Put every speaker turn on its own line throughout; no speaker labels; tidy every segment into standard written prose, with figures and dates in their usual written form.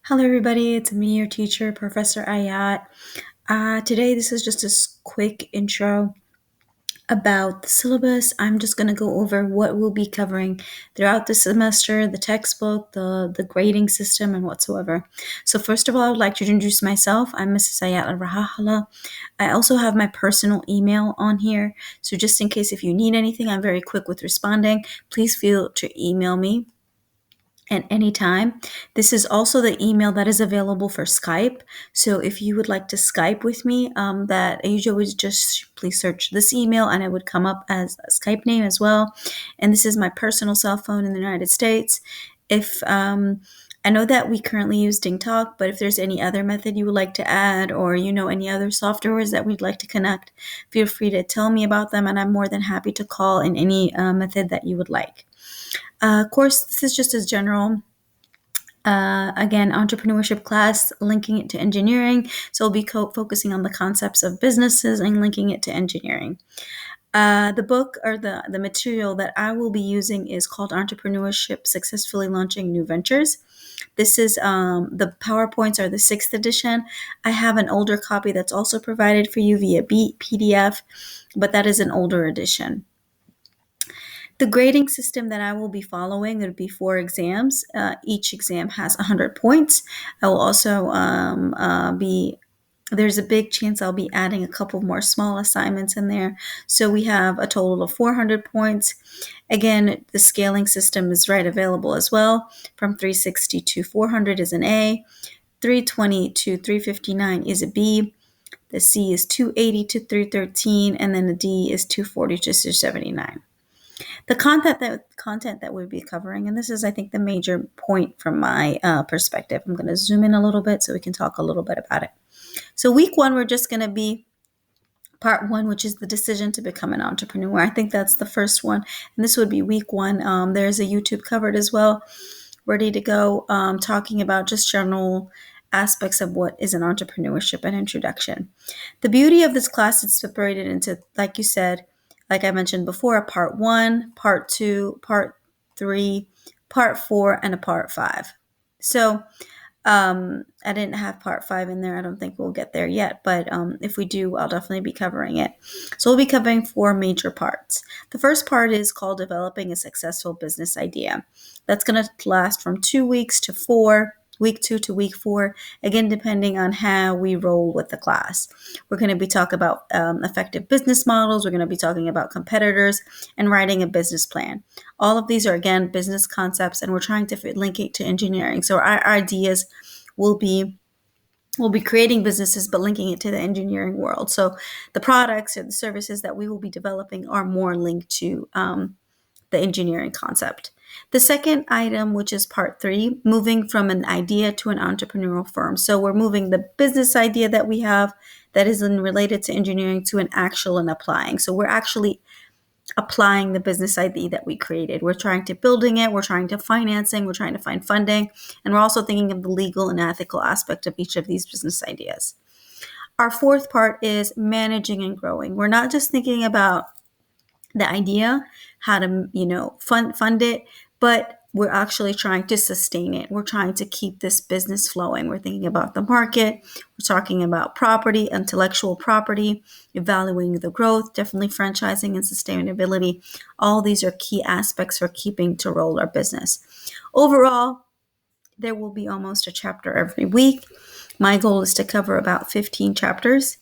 Hello, everybody. It's me, your teacher, Professor Ayat. Today, this is just a quick intro about the syllabus. I'm just going to go over what we'll be covering throughout the semester, the textbook, the grading system, and whatsoever. So, first of all, I would like to introduce myself. I'm Mrs. Ayat Al-Rahala. I also have my personal email on here. So, just in case if you need anything, I'm very quick with responding. Please feel to email me at any time. This is also the email that is available for Skype. So if you would like to Skype with me, that I usually always just please search this email and it would come up as a Skype name as well. And this is my personal cell phone in the United States. If I know that we currently use DingTalk, but if there's any other method you would like to add or any other softwares that we'd like to connect, feel free to tell me about them and I'm more than happy to call in any method that you would like. Of course, this is just as general. Again, entrepreneurship class, linking it to engineering. So we'll be focusing on the concepts of businesses and linking it to engineering. The book or the material that I will be using is called Entrepreneurship, Successfully Launching New Ventures. This is the PowerPoints are the 6th edition. I have an older copy that's also provided for you via PDF, but that is an older edition. The grading system that I will be following, there will be 4 exams. Each exam has 100 points. I will also there's a big chance I'll be adding a couple more small assignments in there. So we have a total of 400 points. Again, the scaling system is available as well. From 360 to 400 is an A. 320 to 359 is a B. The C is 280 to 313, and then the D is 240 to 279. The content that we'll be covering, and this is, I think, the major point from my perspective. I'm going to zoom in a little bit so we can talk a little bit about it. So week 1, we're just going to be part 1, which is the decision to become an entrepreneur. I think that's the first one, and this would be week 1. There's a YouTube covered as well, ready to go, talking about just general aspects of what is an entrepreneurship and introduction. The beauty of this class is separated into, like you said, like I mentioned before, a part 1, part 2, part 3, part 4, and a part 5. So I didn't have part 5 in there. I don't think we'll get there yet, but if we do, I'll definitely be covering it. So we'll be covering 4 major parts. The first part is called Developing a Successful Business Idea. That's going to last from 2 weeks to 4. Week 2 to week 4, again, depending on how we roll with the class. We're going to be talking about effective business models. We're going to be talking about competitors and writing a business plan. All of these are, again, business concepts, and we're trying to link it to engineering. So our ideas will be creating businesses, but linking it to the engineering world. So the products or the services that we will be developing are more linked to the engineering concept. The second item, which is part 3, moving from an idea to an entrepreneurial firm. So we're moving the business idea that we have that is related to engineering to an actual and applying. So we're actually applying the business idea that we created. We're trying to building it, we're trying to financing, we're trying to find funding, and we're also thinking of the legal and ethical aspect of each of these business ideas. Our fourth part is managing and growing. We're not just thinking about the idea, how to, fund it, but we're actually trying to sustain it. We're trying to keep this business flowing. We're thinking about the market. We're talking about property, intellectual property, evaluating the growth, definitely franchising and sustainability. All these are key aspects for keeping to roll our business. Overall, there will be almost a chapter every week. My goal is to cover about 15 chapters.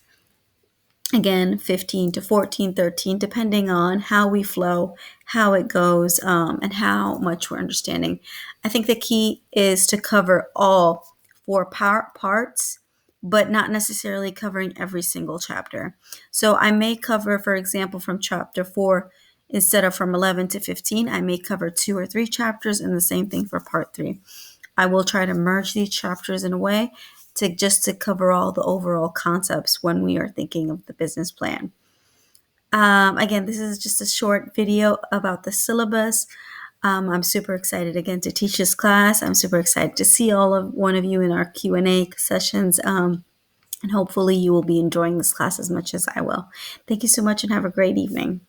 Again, 15 to 14, 13, depending on how we flow, how it goes, and how much we're understanding. I think the key is to cover all 4 parts, but not necessarily covering every single chapter. So I may cover, for example, from chapter 4, instead of from 11 to 15, I may cover 2 or 3 chapters, and the same thing for part 3. I will try to merge these chapters in a way to cover all the overall concepts when we are thinking of the business plan. Again, this is just a short video about the syllabus. I'm super excited again to teach this class. I'm super excited to see one of you in our Q&A sessions. And hopefully you will be enjoying this class as much as I will. Thank you so much and have a great evening.